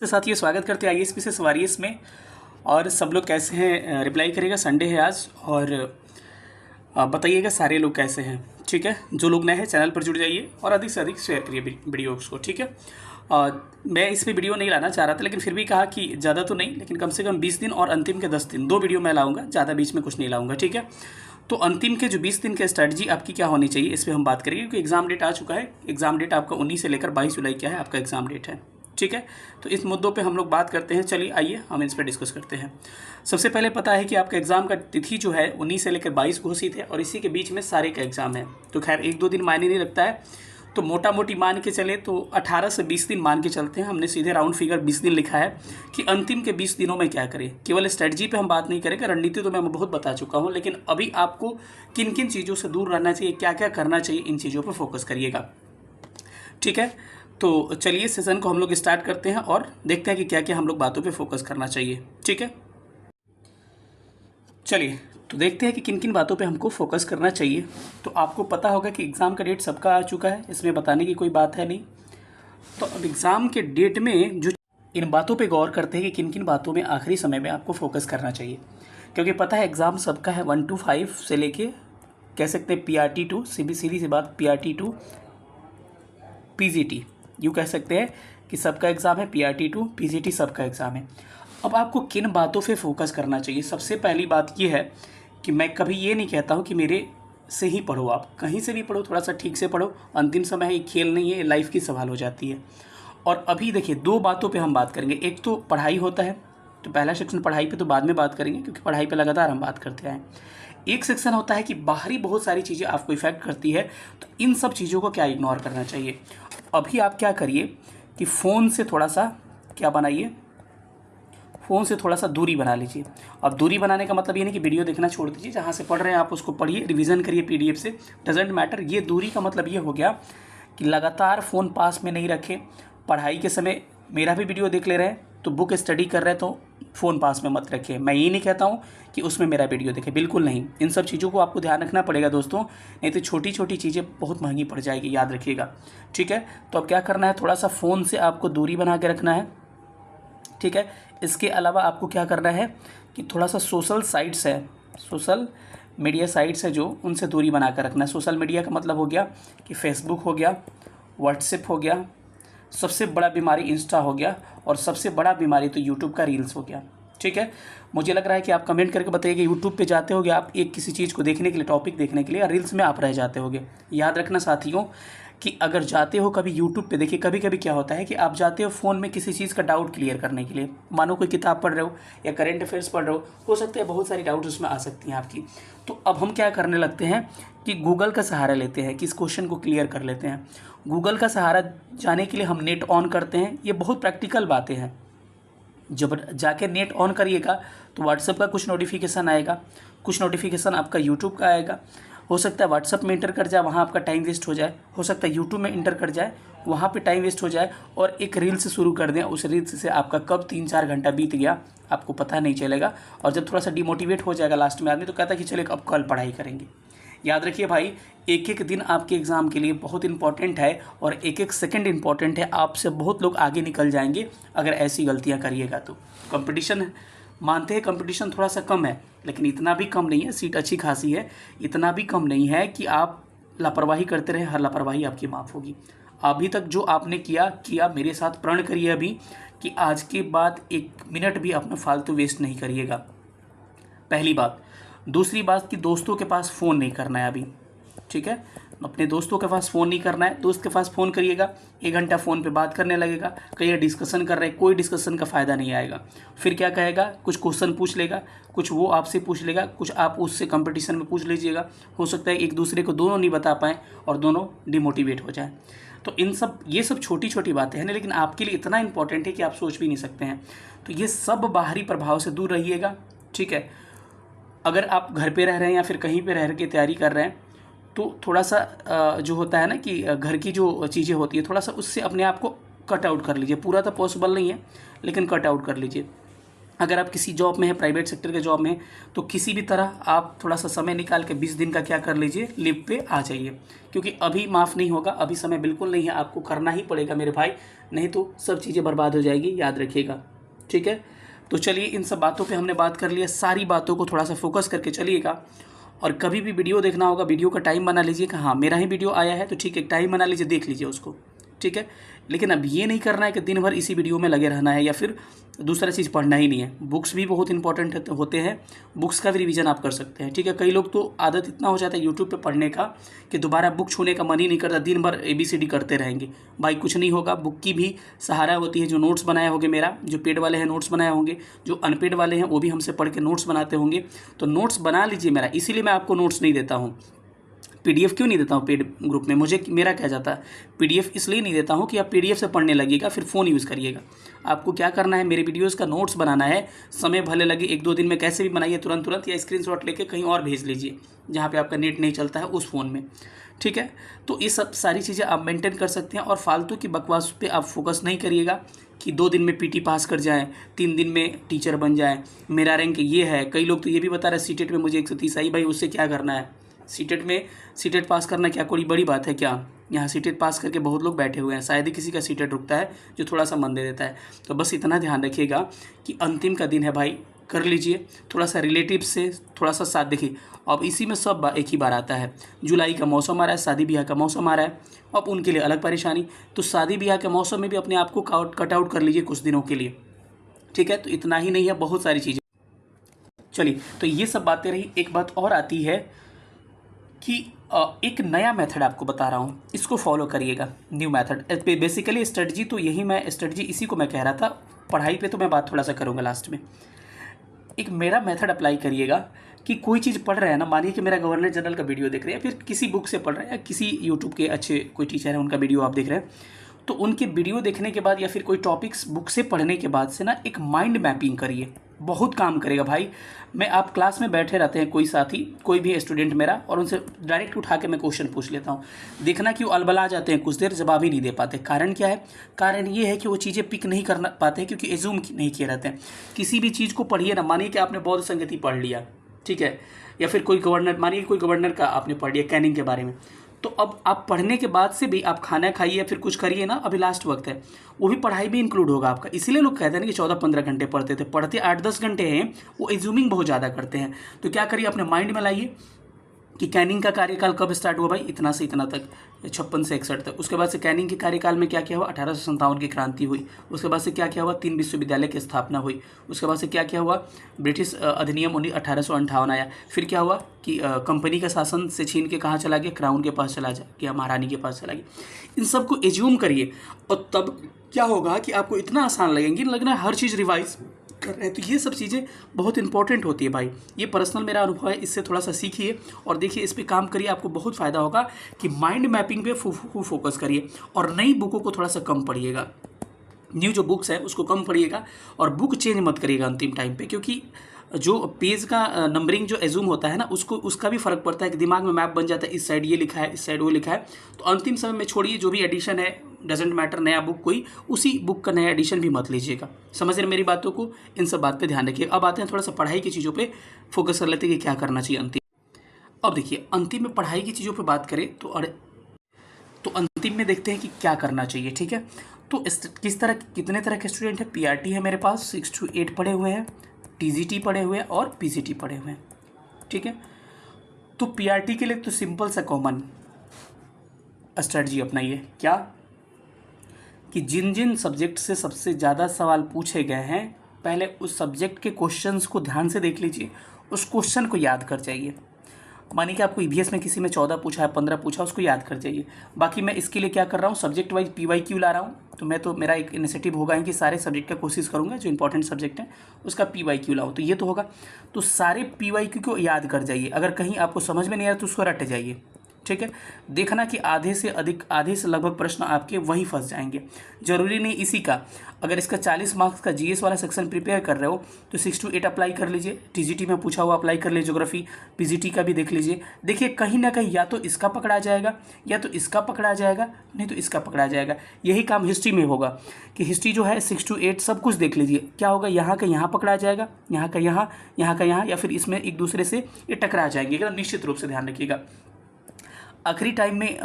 साथियों, स्वागत करते हैं ISP से सवारियस में। और सब लोग कैसे हैं रिप्लाई करेगा। संडे है आज और बताइएगा सारे लोग कैसे हैं। ठीक है, जो लोग नए हैं चैनल पर जुड़ जाइए और अधिक से अधिक शेयर करिए वीडियोज़ को। ठीक है, मैं इस पर वीडियो नहीं लाना चाह रहा था, लेकिन फिर भी कहा कि ज़्यादा तो नहीं, लेकिन कम से कम 20 दिन और अंतिम के 10 दिन 2 वीडियो मैं लाऊंगा, ज़्यादा बीच में कुछ नहीं लाऊंगा। ठीक है, तो अंतिम के जो 20 दिन की स्ट्रैटेजी आपकी क्या होनी चाहिए इस पर हम बात करेंगे, क्योंकि एग्जाम डेट आ चुका है। एग्जाम डेट आपका 19 से लेकर 22 जुलाई क्या है आपका एग्जाम डेट है। ठीक है, तो इस मुद्दों पे हम लोग बात करते हैं। चलिए आइए हम इस पर डिस्कस करते हैं। सबसे पहले पता है कि आपका एग्जाम का तिथि जो है 19 से लेकर 22 घोषित है और इसी के बीच में सारे का एग्जाम है। तो खैर 1-2 दिन मायने नहीं रखता है, तो मोटा मोटी मान के चले तो 18 से 20 दिन मान के चलते हैं। हमने सीधे राउंड फिगर 20 दिन लिखा है कि अंतिम के 20 दिनों में क्या करें। केवल स्ट्रेटजी पे हम बात नहीं करेंगे, रणनीति तो मैं बहुत बता चुका हूँ, लेकिन अभी आपको किन किन चीज़ों से दूर रहना चाहिए, क्या क्या करना चाहिए, इन चीज़ों पर फोकस करिएगा। ठीक है, तो चलिए सेशन को हम लोग स्टार्ट करते हैं और देखते हैं कि क्या क्या हम लोग बातों पे फोकस करना चाहिए। ठीक है, चलिए तो देखते हैं कि किन किन बातों पे हमको फोकस करना चाहिए। तो आपको पता होगा कि एग्ज़ाम का डेट सबका आ चुका है, इसमें बताने की कोई बात है नहीं। तो अब एग्ज़ाम के डेट में जो इन बातों पे गौर करते हैं कि किन किन बातों में आखिरी समय में आपको फोकस करना चाहिए, क्योंकि पता है एग्ज़ाम सबका है 1 to 5 से लेके कह सकते हैं PRT टू सीधी सी बात PRT टू PGT, यूँ कह सकते हैं कि सबका एग्ज़ाम है। PRT टू PGT सबका एग्ज़ाम है। अब आपको किन बातों पे फोकस करना चाहिए। सबसे पहली बात ये है कि मैं कभी ये नहीं कहता हूँ कि मेरे से ही पढ़ो, आप कहीं से भी पढ़ो, थोड़ा सा ठीक से पढ़ो। अंतिम समय है, ये खेल नहीं है, ये लाइफ की सवाल हो जाती है। और अभी देखिए 2 बातों पे हम बात करेंगे। एक तो पढ़ाई होता है, तो पहला सेक्शन पढ़ाई पे तो बाद में बात करेंगे, क्योंकि पढ़ाई पे लगातार हम बात करते हैं। एक सेक्शन होता है कि बाहरी बहुत सारी चीज़ें आपको इफ़ेक्ट करती है, तो इन सब चीज़ों को क्या इग्नोर करना चाहिए। अभी आप क्या करिए कि फ़ोन से थोड़ा सा क्या बनाइए, फ़ोन से थोड़ा सा दूरी बना लीजिए। अब दूरी बनाने का मतलब ये नहीं कि वीडियो देखना छोड़ दीजिए, जहाँ से पढ़ रहे हैं आप उसको पढ़िए, रिवीजन करिए PDF से, डजेंट मैटर। ये दूरी का मतलब ये हो गया कि लगातार फ़ोन पास में नहीं रखें। पढ़ाई के समय मेरा भी वीडियो देख ले रहे हैं तो बुक स्टडी कर रहे हैं तो फ़ोन पास में मत रखें। मैं ये नहीं कहता हूँ कि उसमें मेरा वीडियो देखें, बिल्कुल नहीं। इन सब चीज़ों को आपको ध्यान रखना पड़ेगा दोस्तों, नहीं तो छोटी छोटी चीज़ें बहुत महंगी पड़ जाएगी, याद रखिएगा। ठीक है, तो अब क्या करना है, थोड़ा सा फ़ोन से आपको दूरी बना के रखना है। ठीक है, इसके अलावा आपको क्या करना है कि थोड़ा सा सोशल साइट्स है, सोशल मीडिया साइट्स है जो, उनसे दूरी बना कर रखना है। सोशल मीडिया का मतलब हो गया कि फेसबुक हो गया, व्हाट्सएप हो गया, सबसे बड़ा बीमारी इंस्टा हो गया, और सबसे बड़ा बीमारी तो यूट्यूब का रील्स हो गया। ठीक है, मुझे लग रहा है कि आप कमेंट करके बताइए कि यूट्यूब पे जाते होगे आप एक किसी चीज़ को देखने के लिए, टॉपिक देखने के लिए, और रील्स में आप रह जाते होगे। याद रखना साथियों कि अगर जाते हो कभी यूट्यूब पे, देखिए कभी कभी क्या होता है कि आप जाते हो फ़ोन में किसी चीज़ का डाउट क्लियर करने के लिए, मानो कोई किताब पढ़ रहे हो या करेंट अफेयर्स पढ़ रहे हो सकता है बहुत सारी डाउट्स उसमें आ सकती हैं आपकी। तो अब हम क्या करने लगते हैं कि गूगल का सहारा लेते हैं कि इस क्वेश्चन को क्लियर कर लेते हैं। गूगल का सहारा जाने के लिए हम नेट ऑन करते हैं। ये बहुत प्रैक्टिकल बातें हैं। जब जाके नेट ऑन करिएगा तो व्हाट्सएप का कुछ नोटिफिकेशन आएगा, कुछ नोटिफिकेशन आपका यूट्यूब का आएगा। हो सकता है व्हाट्सएप में इंटर कर जाए, वहाँ आपका टाइम वेस्ट हो जाए। हो सकता है यूट्यूब में इंटर कर जाए, वहाँ पे टाइम वेस्ट हो जाए, और एक रील्स शुरू कर दें, उस रील्स से आपका कब 3-4 घंटा बीत गया आपको पता नहीं चलेगा। और जब थोड़ा सा डिमोटिवेट हो जाएगा लास्ट में आदमी, तो कहता है कि चलिए अब कल पढ़ाई करेंगे। याद रखिए भाई, एक एक दिन आपके एग्ज़ाम के लिए बहुत इंपॉर्टेंट है, और एक एक सेकंड इंपॉर्टेंट है। आपसे बहुत लोग आगे निकल जाएंगे अगर ऐसी गलतियां करिएगा तो। कंपटीशन मानते हैं, कंपटीशन थोड़ा सा कम है, लेकिन इतना भी कम नहीं है। सीट अच्छी खासी है, इतना भी कम नहीं है कि आप लापरवाही करते रहें। हर लापरवाही आपकी माफ़ होगी। अभी तक जो आपने किया मेरे साथ प्रण करिए अभी कि आज के बाद 1 मिनट भी अपना फालतू वेस्ट नहीं करिएगा, पहली बात। दूसरी बात कि दोस्तों के पास फ़ोन नहीं करना है अभी। ठीक है, अपने दोस्तों के पास फ़ोन नहीं करना है। दोस्त के पास फ़ोन करिएगा, 1 घंटा फ़ोन पे बात करने लगेगा, कहीं डिस्कशन कर रहे हैं, कोई डिस्कशन का फ़ायदा नहीं आएगा। फिर क्या कहेगा, कुछ क्वेश्चन पूछ लेगा, कुछ वो आपसे पूछ लेगा, कुछ आप उससे कंपटीशन में पूछ लीजिएगा। हो सकता है एक दूसरे को दोनों नहीं बता पाएँ और दोनों डिमोटिवेट हो जाएँ। तो ये सब छोटी छोटी बातें हैं ना, लेकिन आपके लिए इतना इंपॉर्टेंट है कि आप सोच भी नहीं सकते हैं। तो ये सब बाहरी प्रभाव से दूर रहिएगा। ठीक है, अगर आप घर पे रह रहे हैं या फिर कहीं पे रह के तैयारी कर रहे हैं, तो थोड़ा सा जो होता है ना कि घर की जो चीज़ें होती है, थोड़ा सा उससे अपने आप को कट आउट कर लीजिए। पूरा तो पॉसिबल नहीं है, लेकिन कट आउट कर लीजिए। अगर आप किसी जॉब में हैं, प्राइवेट सेक्टर के जॉब में हैं, तो किसी भी तरह आप थोड़ा सा समय निकाल के 20 दिन का क्या कर लीजिए, लीव पे आ जाइए, क्योंकि अभी माफ़ नहीं होगा, अभी समय बिल्कुल नहीं है, आपको करना ही पड़ेगा मेरे भाई, नहीं तो सब चीज़ें बर्बाद हो जाएगी, याद रखिएगा, ठीक है। तो चलिए, इन सब बातों पे हमने बात कर लिया, सारी बातों को थोड़ा सा फोकस करके चलिएगा। और कभी भी वीडियो देखना होगा, वीडियो का टाइम बना लीजिए कि हाँ मेरा ही वीडियो आया है तो ठीक है, टाइम बना लीजिए, देख लीजिए उसको, ठीक है। लेकिन अब ये नहीं करना है कि दिन भर इसी वीडियो में लगे रहना है या फिर दूसरा चीज़ पढ़ना ही नहीं है। बुक्स भी बहुत इंपॉर्टेंट होते हैं, बुक्स का भी रिवीजन आप कर सकते हैं, ठीक है। कई लोग तो आदत इतना हो जाता है यूट्यूब पे पढ़ने का कि दोबारा बुक छूने का मन ही नहीं करता, दिन भर ABCD करते रहेंगे। भाई कुछ नहीं होगा, बुक की भी सहारा होती है। जो नोट्स बनाए होंगे, मेरा जो पेड वाले हैं नोट्स बनाए होंगे, जो अनपेड वाले हैं वो भी हमसे पढ़ के नोट्स बनाते होंगे, तो नोट्स बना लीजिए मेरा। इसीलिए मैं आपको नोट्स नहीं देता हूँ, PDF क्यों नहीं देता हूँ पेड ग्रुप में, मुझे मेरा क्या जाता है, PDF इसलिए नहीं देता हूँ कि आप PDF से पढ़ने लगेगा फिर फ़ोन यूज़ करिएगा। आपको क्या करना है, मेरे वीडियोज़ का नोट्स बनाना है, समय भले लगे 1-2 दिन में, कैसे भी बनाइए तुरंत या स्क्रीनशॉट लेके कहीं और भेज लीजिए जहाँ पे आपका नेट नहीं चलता है उस फ़ोन में, ठीक है। तो ये सब सारी चीज़ें आप मेंटेन कर सकते हैं और फालतू की बकवास पे आप फोकस नहीं करिएगा कि 2 दिन में PT पास कर जाएँ, 3 दिन में टीचर बन जाएँ, मेरा रैंक ये है। कई लोग तो ये भी बता रहे हैं सीटेट में मुझे 130 आई, भाई उससे क्या करना है, सीटेट पास करना क्या कोई बड़ी बात है क्या? यहाँ सीटेट पास करके बहुत लोग बैठे हुए हैं, शायद ही किसी का सीटेट रुकता है जो थोड़ा सा मन दे देता है। तो बस इतना ध्यान रखिएगा कि अंतिम का दिन है भाई, कर लीजिए, थोड़ा सा रिलेटिव से थोड़ा सा साथ देखिए। अब इसी में सब एक ही बार आता है, जुलाई का मौसम आ रहा है, शादी ब्याह का मौसम आ रहा है, अब उनके लिए अलग परेशानी। तो शादी ब्याह के मौसम में भी अपने आप को कट आउट कर लीजिए कुछ दिनों के लिए, ठीक है। तो इतना ही नहीं है, बहुत सारी चीज़ें। चलिए, तो ये सब बातें रही। एक बात और आती है कि एक नया मेथड आपको बता रहा हूँ, इसको फॉलो करिएगा, न्यू मेथड। बेसिकली स्ट्रेटजी तो यही, मैं स्ट्रेटजी इसी को मैं कह रहा था। पढ़ाई पे तो मैं बात थोड़ा सा करूँगा लास्ट में। एक मेरा मेथड अप्लाई करिएगा कि कोई चीज़ पढ़ रहे हैं ना, मानिए कि मेरा गवर्नर जनरल का वीडियो देख रहे हैं, फिर किसी बुक से पढ़ रहे हैं या किसी यूट्यूब के अच्छे कोई टीचर है उनका वीडियो आप देख रहे हैं, तो उनके वीडियो देखने के बाद या फिर कोई टॉपिक्स बुक से पढ़ने के बाद से ना एक माइंड मैपिंग करिए, बहुत काम करेगा भाई। मैं आप क्लास में बैठे रहते हैं कोई साथी, कोई भी स्टूडेंट मेरा, और उनसे डायरेक्ट उठा के मैं क्वेश्चन पूछ लेता हूँ, देखना कि वो अलबला जाते हैं, कुछ देर जवाब ही नहीं दे पाते। कारण क्या है? कारण ये है कि वो चीज़ें पिक नहीं कर पाते हैं क्योंकि एज्यूम नहीं किए रहते हैं। किसी भी चीज़ को पढ़िए ना, मानिए कि आपने बौद्ध संगति पढ़ लिया, ठीक है, या फिर कोई गवर्नर, मानिए कोई गवर्नर का आपने पढ़ लिया, कैनिंग के बारे में, तो अब आप पढ़ने के बाद से भी आप खाना खाइए या फिर कुछ करिए ना, अभी लास्ट वक्त है, वो भी पढ़ाई भी इंक्लूड होगा आपका। इसीलिए लोग कहते हैं ना कि 14-15 घंटे पढ़ते थे, पढ़ते 8-10 घंटे हैं, वो एज्यूमिंग बहुत ज़्यादा करते हैं। तो क्या करिए, अपने माइंड में लाइए कि कैनिंग का कार्यकाल कब स्टार्ट हुआ भाई, इतना से इतना तक, 56 से 61 तक। उसके बाद से कैनिंग के कार्यकाल में क्या क्या हुआ, 1857 की क्रांति हुई। उसके बाद से क्या क्या हुआ, 3 विश्वविद्यालय की स्थापना हुई। उसके बाद से क्या क्या हुआ, ब्रिटिश अधिनियम 1858 आया। फिर क्या हुआ कि कंपनी का शासन से छीन के कहाँ चला गया, क्राउन के पास चला गया, महारानी के पास चला गया। इन सबको एज्यूम करिए और तब क्या होगा कि आपको इतना आसान लगेंगे, लगना हर चीज़ रिवाइज कर रहे हैं। तो ये सब चीज़ें बहुत इंपॉर्टेंट होती है भाई, ये पर्सनल मेरा अनुभव है, इससे थोड़ा सा सीखिए और देखिए, इस पे काम करिए, आपको बहुत फ़ायदा होगा कि माइंड मैपिंग पे फोकस करिए और नई बुकों को थोड़ा सा कम पढ़िएगा। न्यू जो बुक्स है उसको कम पढ़िएगा और बुक चेंज मत करिएगा अंतिम टाइम पे, क्योंकि जो पेज का नंबरिंग जो एज्यूम होता है ना, उसका भी फ़र्क पड़ता है कि दिमाग में मैप बन जाता है, इस साइड ये लिखा है, इस साइड वो लिखा है। तो अंतिम समय में छोड़िए, जो भी एडिशन है डजेंट मैटर, नया बुक कोई, उसी बुक का नया एडिशन भी मत लीजिएगा। समझ रहे मेरी बातों को, इन सब बात पे ध्यान रखिए। अब आते हैं थोड़ा सा पढ़ाई की चीज़ों पे फोकस कर लेते हैं कि क्या करना चाहिए अंतिम। अब देखिए, अंतिम में पढ़ाई की चीज़ों पे बात करें तो अंतिम में देखते हैं कि क्या करना चाहिए, ठीक है। तो किस तरह, कितने तरह के स्टूडेंट हैं? PRT है मेरे पास, 6 to 8 पढ़े हुए हैं, TGT पढ़े हुए हैं और PCT पढ़े हुए हैं, ठीक है। तो PRT के लिए तो सिंपल सा कॉमन स्ट्रेटजी अपनाइए, क्या कि जिन जिन सब्जेक्ट से सबसे ज़्यादा सवाल पूछे गए हैं, पहले उस सब्जेक्ट के क्वेश्चंस को ध्यान से देख लीजिए, उस क्वेश्चन को याद कर जाइए। मानिए कि आपको EVS में किसी में 14 पूछा है, 15 पूछा, उसको याद कर जाइए। बाकी मैं इसके लिए क्या कर रहा हूँ, सब्जेक्ट वाइज PYQ ला रहा हूँ। तो मेरा एक इनिशिएटिव होगा कि सारे सब्जेक्ट का कोशिश करूँगा, जो इंपॉर्टेंट सब्जेक्ट है उसका PYQ लाऊँ। तो ये तो होगा, तो सारे PYQ को याद कर जाइए। अगर कहीं आपको समझ में नहीं आ रहा तो उसको रट जाइए, ठीक है। देखना कि आधे से लगभग प्रश्न आपके वहीं फंस जाएंगे। जरूरी नहीं इसी का, अगर इसका 40 मार्क्स का जीएस वाला सेक्शन प्रिपेयर कर रहे हो तो 6 to 8 अप्लाई कर लीजिए। टीजीटी में पूछा हुआ अप्लाई कर लीजिए, ज्योग्राफी पीजीटी का भी देख लीजिए। देखिए कहीं ना कहीं या तो इसका पकड़ा जाएगा या तो इसका पकड़ा जाएगा, नहीं तो इसका पकड़ा जाएगा। यही काम हिस्ट्री में होगा कि हिस्ट्री जो है 6 to 8 सब कुछ देख लीजिए, क्या होगा यहाँ का यहाँ पकड़ा जाएगा, यहाँ का यहाँ, यहाँ का यहाँ, या फिर इसमें एक दूसरे से ये टकरा जाएंगे। एकदम निश्चित रूप से ध्यान रखिएगा। आखिरी टाइम में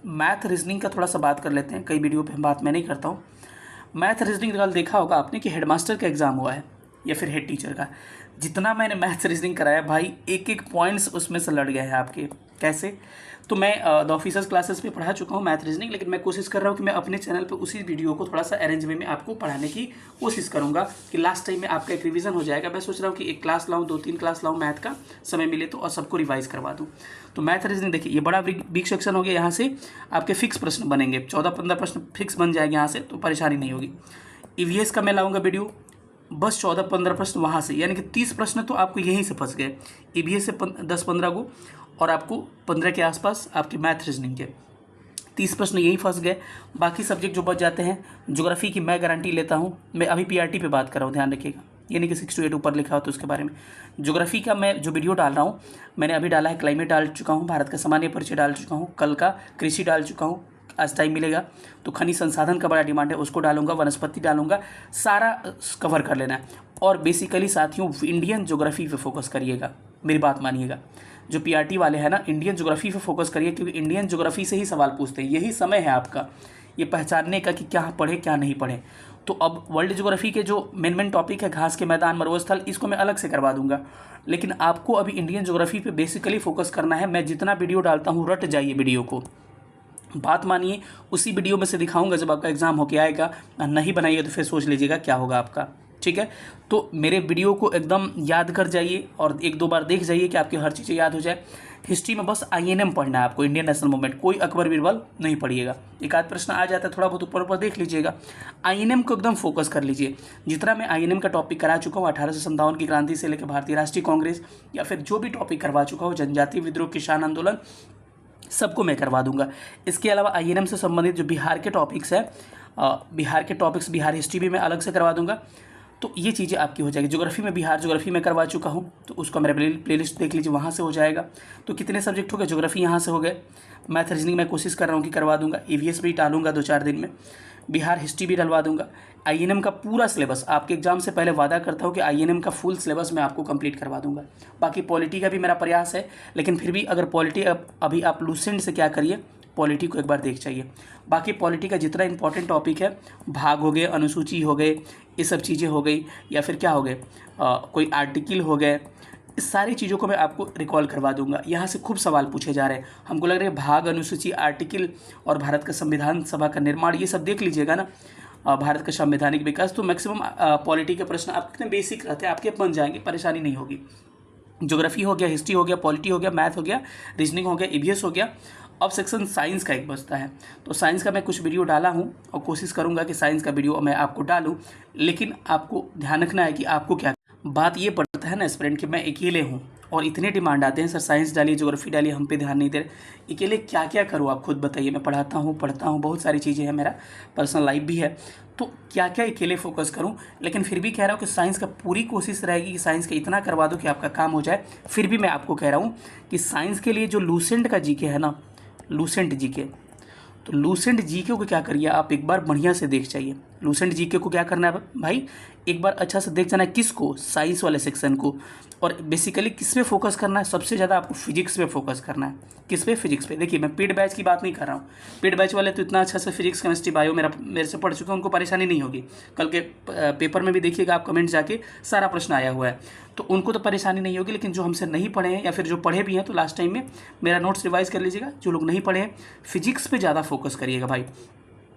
मैथ रीजनिंग का थोड़ा सा बात कर लेते हैं, कई वीडियो पे बात मैं नहीं करता हूँ। मैथ रीजनिंग कल देखा होगा आपने कि हेडमास्टर का एग्ज़ाम हुआ है या फिर हेड टीचर का। जितना मैंने मैथ रीजनिंग कराया भाई, एक एक पॉइंट्स उसमें से लड़ गए हैं आपके। कैसे? तो मैं द ऑफिसर्स क्लासेस पे पढ़ा चुका हूँ मैथ रीजनिंग, लेकिन मैं कोशिश कर रहा हूँ कि मैं अपने चैनल पे उसी वीडियो को थोड़ा सा अरेंज वे में आपको पढ़ाने की कोशिश करूँगा कि लास्ट टाइम में आपका एक रिवीजन हो जाएगा। मैं सोच रहा हूँ कि एक क्लास लाऊँ, 2-3 क्लास लाऊँ मैथ का, समय मिले तो, और सबको रिवाइज करवा दूँ। तो मैथ रीजनिंग देखिए, ये बड़ा बिग सेक्शन हो गया। यहाँ से आपके फिक्स प्रश्न बनेंगे, 14-15 प्रश्न फिक्स बन जाएंगे यहाँ से, तो परेशानी नहीं होगी। ईवीएस का मैं लाऊंगा वीडियो, बस 14-15 प्रश्न वहाँ से, यानी कि 30 प्रश्न तो आपको यहीं से फंस गए। ईवीएस से 10-15 को, और आपको 15 के आसपास आपके मैथ रीजनिंग के 30 प्रश्न यहीं फंस गए। बाकी सब्जेक्ट जो बच जाते हैं, ज्योग्राफी की मैं गारंटी लेता हूँ। मैं अभी पीआरटी पे बात कर रहा हूँ, ध्यान रखिएगा, यानी कि 6 to 8 ऊपर लिखा हो तो उसके बारे में। ज्योग्राफी का मैं जो वीडियो डाल रहा हूँ, मैंने अभी डाला है क्लाइमेट डाल चुका हूँ, भारत का सामान्य परिचय डाल चुका हूँ, कल का कृषि डाल चुका हूँ, आज टाइम मिलेगा तो खनिज संसाधन का बड़ा डिमांड है उसको डालूंगा, वनस्पति डालूंगा, सारा कवर कर लेना है। और बेसिकली साथियों इंडियन ज्योग्राफी पे फोकस करिएगा, मेरी बात मानिएगा। जो पीआरटी वाले हैं ना, इंडियन ज्योग्राफी पे फोकस करिए, क्योंकि इंडियन ज्योग्राफी से ही सवाल पूछते हैं। यही समय है आपका ये पहचानने का कि क्या पढ़े क्या नहीं पढ़े। तो अब वर्ल्ड ज्योग्राफी के जो मेन टॉपिक है, घास के मैदान, मरुस्थल, इसको मैं अलग से करवा दूंगा, लेकिन आपको अभी इंडियन ज्योग्राफी पे बेसिकली फोकस करना है। मैं जितना वीडियो डालता हूँ रट जाइए वीडियो को, बात मानिए, उसी वीडियो में से दिखाऊंगा जब आपका एग्जाम होके आएगा। नहीं बनाइए तो फिर सोच लीजिएगा क्या होगा आपका, ठीक है। तो मेरे वीडियो को एकदम याद कर जाइए और 1-2 बार देख जाइए कि आपकी हर चीज़ें याद हो जाए। हिस्ट्री में बस आईएनएम पढ़ना है आपको, इंडियन नेशनल मूवमेंट, कोई अकबर बीरबल नहीं पढ़िएगा। एक आध प्रश्न आ जाता है, थोड़ा बहुत ऊपर ऊपर देख लीजिएगा। आईएनएम को एकदम फोकस कर लीजिए। जितना मैं आईएनएम का टॉपिक करा चुका हूँ, 1857 की क्रांति से लेकर भारतीय राष्ट्रीय कांग्रेस, या फिर जो भी टॉपिक करवा चुका हूँ, जनजातीय विद्रोह, किसान आंदोलन, सबको मैं करवा दूंगा। इसके अलावा आईएनएम से संबंधित जो बिहार के टॉपिक्स है, बिहार हिस्ट्री भी मैं अलग से करवा दूंगा। तो ये चीज़ें आपकी हो जाएगी। ज्योग्राफी में बिहार ज्योग्राफी में करवा चुका हूँ, तो उसका मेरा प्लेलिस्ट देख लीजिए, वहाँ से हो जाएगा। तो कितने सब्जेक्ट हो गए, ज्योग्राफी यहाँ से हो गए। मैथ रीजनिंग मैं कोशिश कर रहा हूँ कि करवा दूंगा। ईवीएस भी डालूंगा 2-4 दिन में, बिहार हिस्ट्री भी डलवा दूंगा। आईएनएम का पूरा सिलेबस आपके एग्जाम से पहले वादा करता हूँ कि आईएनएम का फुल सिलेबस मैं आपको कंप्लीट करवा दूंगा। बाकी पॉलिटी का भी मेरा प्रयास है, लेकिन फिर भी अगर पॉलिटी अभी आप लूसेंट से क्या करिए, पॉलिटी को एक बार देख चाहिए। बाकी पॉलिटी का जितना इंपॉर्टेंट टॉपिक है, भाग हो गए, अनुसूची हो गए, ये सब चीज़ें हो गई, या फिर क्या हो गए, कोई आर्टिकल हो गए, इस सारी चीज़ों को मैं आपको रिकॉल करवा दूंगा। यहाँ से खूब सवाल पूछे जा रहे हैं, हमको लग रहा है भाग, अनुसूची, आर्टिकल और भारत का संविधान सभा का निर्माण, ये सब देख लीजिएगा ना, भारत का संवैधानिक विकास। तो मैक्सिमम पॉलिटी के प्रश्न आप कितने बेसिक रहते हैं, आपके बन जाएंगे, परेशानी नहीं होगी। ज्योग्राफी हो गया, हिस्ट्री हो गया, पॉलिटी हो गया, मैथ हो गया, रीजनिंग हो गया, ईवीएस हो गया। अब सेक्शन साइंस का एक बचता है, तो साइंस का मैं कुछ वीडियो डाला हूँ और कोशिश करूँगा कि साइंस का वीडियो मैं आपको डालूँ, लेकिन आपको ध्यान रखना है कि आपको क्या, बात ये पड़ता है ना एस्पिरेंट कि मैं अकेले हूँ और इतने डिमांड आते हैं, सर साइंस डालिए, ज्योग्राफी डालिए, हम पे ध्यान नहीं दे रहे। अकेले क्या क्या करूँ आप खुद बताइए। मैं पढ़ता हूँ, बहुत सारी चीज़ें हैं, मेरा पर्सनल लाइफ भी है, तो क्या क्या अकेले फोकस करूं। लेकिन फिर भी कह रहा हूं कि साइंस का पूरी कोशिश रहेगी कि साइंस का इतना करवा दो कि आपका काम हो जाए। फिर भी मैं आपको कह रहा हूं कि साइंस के लिए जो लूसेंट का जीके है ना, लूसेंट जीके, तो लूसेंट जीके को क्या करिए आप एक बार बढ़िया से देख चाहिए। लूसेंट जीके को क्या करना है भाई, एक बार अच्छा से देख जाना है, किसको, साइंस वाले सेक्शन को। और बेसिकली किस पे फोकस करना है, सबसे ज़्यादा आपको फिजिक्स पे फोकस करना है। किस पे, फिजिक्स पे। देखिए मैं पेड बैच की बात नहीं कर रहा हूँ, पेड बैच वाले तो इतना अच्छा से फिजिक्स, केमिस्ट्री, बायो मेरे से पढ़ चुके हैं, उनको परेशानी नहीं होगी। कल के पेपर में भी देखिएगा आप, कमेंट जाके सारा प्रश्न आया हुआ है, तो उनको तो परेशानी नहीं होगी। लेकिन जो हमसे नहीं पढ़े हैं या फिर जो पढ़े भी हैं, तो लास्ट टाइम में मेरा नोट्स रिवाइज कर लीजिएगा। जो लोग नहीं पढ़े हैं, फिजिक्स पे ज़्यादा फोकस करिएगा भाई,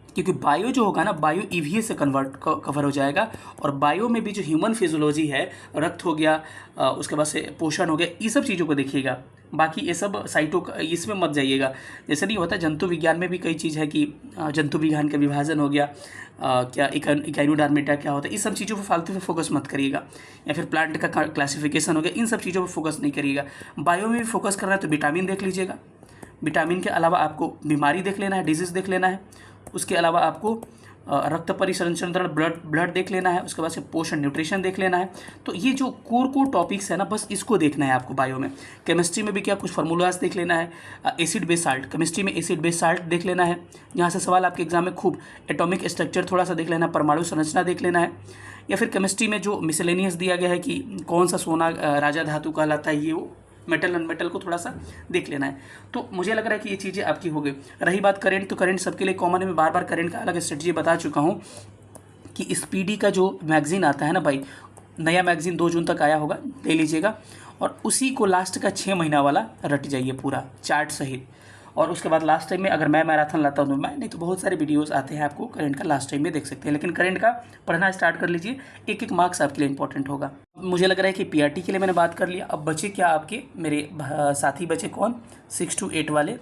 क्योंकि बायो जो होगा ना, बायो ईवीएस से कवर हो जाएगा। और बायो में भी जो ह्यूमन फिजियोलॉजी है, रक्त हो गया, उसके बाद से पोषण हो गया, ये सब चीज़ों को देखिएगा। बाकी ये सब साइटों इसमें मत जाइएगा। जैसे नहीं होता, जंतु विज्ञान में भी कई चीज़ है कि जंतु विज्ञान का विभाजन हो गया, क्या इकाइनोडर्मेटा क्या होता है, इस सब चीज़ों पर फालतू में फोकस मत करिएगा। या फिर प्लांट का क्लासिफिकेशन हो गया, इन सब चीज़ों पर फोकस नहीं करिएगा। बायो में भी फोकस करना है तो विटामिन देख लीजिएगा, विटामिन के अलावा आपको बीमारी देख लेना है, डिजीज़ देख लेना है। उसके अलावा आपको रक्त परिसंचरण ब्लड देख लेना है। उसके बाद से पोषण न्यूट्रिशन देख लेना है। तो ये जो कोर टॉपिक्स है ना, बस इसको देखना है आपको बायो में। केमिस्ट्री में भी क्या कुछ फार्मूलाज देख लेना है। एसिड बेस साल्ट, केमिस्ट्री में एसिड बेस साल्ट देख लेना है। यहाँ से सवाल आपके एग्जाम में खूब एटॉमिक स्ट्रक्चर थोड़ा सा देख लेना है, परमाणु संरचना देख लेना है। या फिर केमिस्ट्री में जो मिसलेनियस दिया गया है कि कौन सा सोना राजा धातु कहलाता है, ये वो मेटल नॉन मेटल को थोड़ा सा देख लेना है। तो मुझे लग रहा है कि ये चीज़ें आपकी हो गई। रही बात करंट, तो करंट सबके लिए कॉमन है। मैं बार बार करंट का अलग स्ट्रेटजी बता चुका हूँ कि स्पीडी का जो मैगजीन आता है ना भाई, नया मैगजीन 2 जून तक आया होगा, ले लीजिएगा। और उसी को लास्ट का 6 महीना वाला रट जाइए पूरा चार्ट सहित। और उसके बाद लास्ट टाइम में अगर मैं मैराथन लाता हूँ तो मैं, नहीं तो बहुत सारे वीडियोस आते हैं आपको करंट का, लास्ट टाइम में देख सकते हैं। लेकिन करंट का पढ़ना स्टार्ट कर लीजिए, एक एक मार्क्स आपके लिए इंपॉर्टेंट होगा। मुझे लग रहा है कि पीआरटी के लिए मैंने बात कर लिया। अब बचे क्या आपके मेरे साथी बचे कौन, 6 to 8 वाले।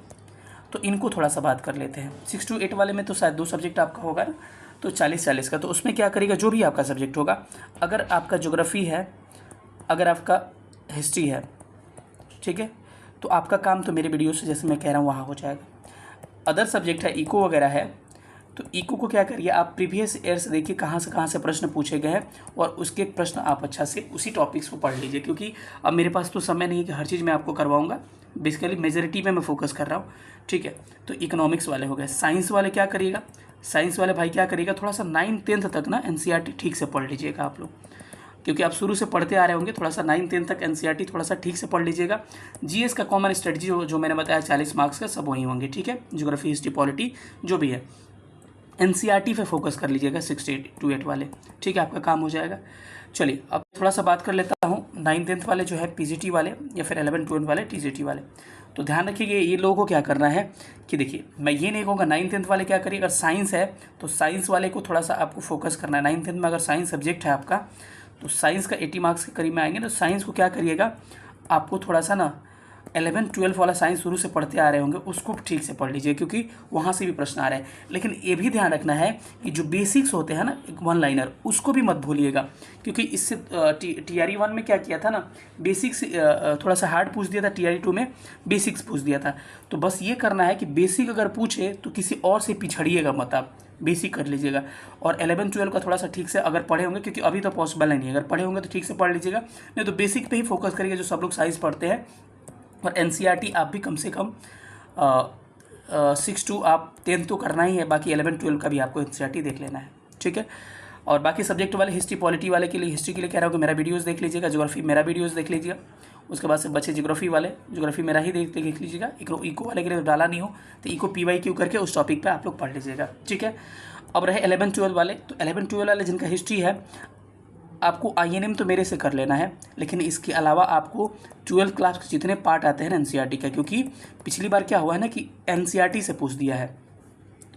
तो इनको थोड़ा सा बात कर लेते हैं। 6 to 8 वाले में तो शायद 2 सब्जेक्ट आपका होगा ना, तो 40-40 का। तो उसमें क्या करेगा, जो भी आपका सब्जेक्ट होगा, अगर आपका ज्योग्राफी है, अगर आपका हिस्ट्री है, ठीक है, तो आपका काम तो मेरे वीडियो से जैसे मैं कह रहा हूँ वहाँ हो जाएगा। अदर सब्जेक्ट है, इको वगैरह है, तो इको को क्या करिए आप प्रीवियस ईयर से देखिए कहाँ से प्रश्न पूछे गए हैं, और उसके प्रश्न आप अच्छा से उसी टॉपिक्स को पढ़ लीजिए। क्योंकि अब मेरे पास तो समय नहीं है कि हर चीज़ मैं आपको करवाऊँगा, बेसिकली मेजॉरिटी में मैं फोकस कर रहा हूँ, ठीक है। तो इकोनॉमिक्स वाले हो गए। साइंस वाले क्या करिएगा, साइंस वाले भाई क्या करिएगा, थोड़ा सा 9th-10th तक ना एनसीईआरटी ठीक से पढ़ लीजिएगा आप लोग, क्योंकि आप शुरू से पढ़ते आ रहे होंगे। थोड़ा सा 9th-10th तक एनसीईआरटी थोड़ा सा ठीक से पढ़ लीजिएगा। जीएस का कॉमन स्ट्रेटजी जो मैंने बताया 40 मार्क्स का, सब वही होंगे, ठीक है। ज्योग्राफी, हिस्ट्री, पॉलिटी जो भी है, एनसीईआरटी पे फोकस कर लीजिएगा 6 to 8 वाले, ठीक है, आपका काम हो जाएगा। चलिए अब थोड़ा सा बात कर लेता हूँ 9th-10th वाले जो है पीजीटी वाले, या फिर 11th-12th वाले टीजीटी वाले। तो ध्यान रखिए ये लोगों को क्या करना है कि देखिए, मैं ये नहीं कहूँगा 9th-10th वाले क्या करिए। अगर साइंस है तो साइंस वाले को थोड़ा सा आपको फोकस करना है। 9th-10th में अगर साइंस सब्जेक्ट है आपका, तो साइंस का 80 मार्क्स के करीब में आएंगे। तो साइंस को क्या करिएगा, आपको थोड़ा सा ना 11th-12th वाला साइंस शुरू से पढ़ते आ रहे होंगे, उसको ठीक से पढ़ लीजिए, क्योंकि वहाँ से भी प्रश्न आ रहे हैं। लेकिन ये भी ध्यान रखना है कि जो बेसिक्स होते हैं ना, एक 1 लाइनर, उसको भी मत भूलिएगा। क्योंकि इससे TRE 1 में क्या किया था ना, बेसिक्स थोड़ा सा हार्ड पूछ दिया था, TRE 2 में बेसिक्स पूछ दिया था। तो बस ये करना है कि बेसिक अगर पूछे तो किसी और से पिछड़िएगा मत, आप बेसिक कर लीजिएगा। और 11th-12th का थोड़ा सा ठीक से अगर पढ़े होंगे, क्योंकि अभी तो पॉसिबल नहीं है, अगर पढ़े होंगे तो ठीक से पढ़ लीजिएगा, नहीं तो बेसिक पे ही फोकस करिएगा जो सब लोग साइंस पढ़ते हैं। और एनसीईआरटी आप भी कम से कम 6 to आप 10th तो करना ही है, बाकी 11th-12th का भी आपको एनसीईआरटी देख लेना है, ठीक है। और बाकी सब्जेक्ट वाले, हिस्ट्री पॉलिटी वाले के लिए, हिस्ट्री के लिए कह रहा हूँ कि मेरा वीडियोस देख लीजिएगा, ज्योग्राफी मेरा वीडियोस देख लीजिएगा। उसके बाद से बचे ज्योग्राफी वाले, ज्योग्राफी मेरा ही देख लीजिएगा। इको वाले के लिए तो डाला नहीं हो, तो इको PYQ करके उस टॉपिक पर आप लोग पढ़ लीजिएगा, ठीक है। अब रहे 11th-12th वाले, तो 11th-12th वाले जिनका हिस्ट्री है, आपको INM तो मेरे से कर लेना है, लेकिन इसके अलावा आपको 12th क्लास के जितने पार्ट आते हैं ना एनसीईआरटी का, क्योंकि पिछली बार क्या हुआ है ना कि एनसीईआरटी से पूछ दिया है,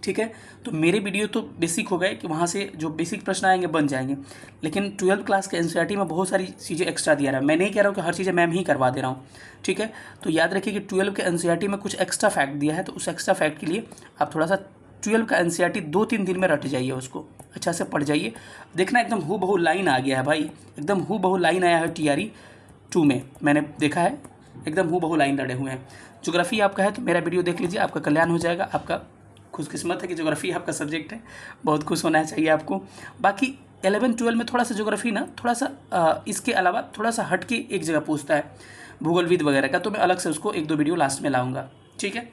ठीक है। तो मेरे वीडियो तो बेसिक हो गए कि वहाँ से जो बेसिक प्रश्न आएंगे बन जाएंगे, लेकिन 12th क्लास के एनसीईआरटी में बहुत सारी चीज़ें एक्स्ट्रा दिया रहा है। मैं नहीं कह रहा हूँ कि हर चीज़ें मैम ही करवा दे रहा हूँ, ठीक है। तो याद रखिए कि 12 के एनसीईआरटी में कुछ एक्स्ट्रा फैक्ट दिया है, तो उस एक्स्ट्रा फैक्ट के लिए आप थोड़ा सा 12 का एनसीईआरटी 2-3 दिन में रट जाइए, उसको अच्छा से पढ़ जाइए। देखना एकदम हूबहू लाइन आ गया है भाई, एकदम हूबहू लाइन आया है TRE 2 में, मैंने देखा है, एकदम हूबहू लाइन लड़े हुए हैं। ज्योग्राफी आपका है तो मेरा वीडियो देख लीजिए, आपका कल्याण हो जाएगा। आपका खुशकिस्मत है कि ज्योग्राफी आपका सब्जेक्ट है, बहुत खुश होना चाहिए आपको। बाकी 11th-12th में थोड़ा सा ज्योग्राफी ना, थोड़ा सा इसके अलावा थोड़ा सा हट के एक जगह पूछता है, भूगोलविद वगैरह का, तो मैं अलग से उसको 1-2 वीडियो लास्ट में लाऊंगा, ठीक है।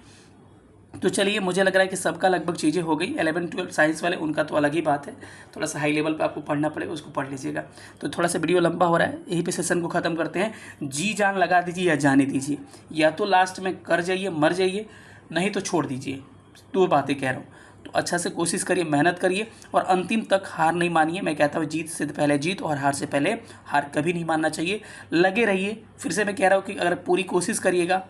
तो चलिए, मुझे लग रहा है कि सबका लगभग चीज़ें हो गई। 11th-12th साइंस वाले उनका तो अलग ही बात है, थोड़ा सा हाई लेवल पे आपको पढ़ना पड़ेगा, उसको पढ़ लीजिएगा। तो थोड़ा सा वीडियो लंबा हो रहा है, यहीं पे सेशन को ख़त्म करते हैं। जी जान लगा दीजिए या जाने दीजिए, या तो लास्ट में कर जाइए, मर जाइए, नहीं तो छोड़ दीजिए। 2 बातें कह रहा हूँ, तो अच्छा से कोशिश करिए, मेहनत करिए, और अंतिम तक हार नहीं मानिए। मैं कहता हूँ जीत से पहले जीत और हार से पहले हार कभी नहीं मानना चाहिए। लगे रहिए, फिर से मैं कह रहा हूँ कि अगर पूरी कोशिश करिएगा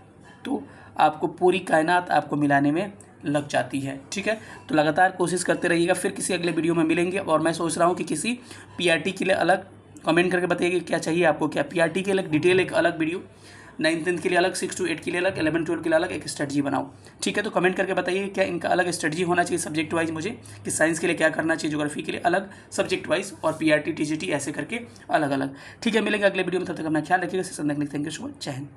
तो आपको पूरी कायनात आपको मिलाने में लग जाती है, ठीक है। तो लगातार कोशिश करते रहिएगा। फिर किसी अगले वीडियो में मिलेंगे, और मैं सोच रहा हूँ कि किसी PRT के लिए अलग कमेंट करके बताइए क्या चाहिए आपको, क्या PRT के लिए डिटेल एक अलग वीडियो, 9th-10th के लिए अलग, 6 to 8 के लिए अलग, 11th-12th के लिए अलग एक स्ट्रेटजी बनाओ, ठीक है। तो कमेंट करके बताइए क्या इनका अलग स्ट्रेटजी होना चाहिए सब्जेक्ट वाइज मुझे, कि साइंस के लिए क्या करना चाहिए, ज्योग्राफी के लिए अलग सब्जेक्ट वाइज, और PRT TGT ऐसे करके अलग अलग, ठीक है। मिलेंगे अगले वीडियो में, तब तक अपना ख्याल रखिएगा। थैंक यू सो मच, जय हिंद।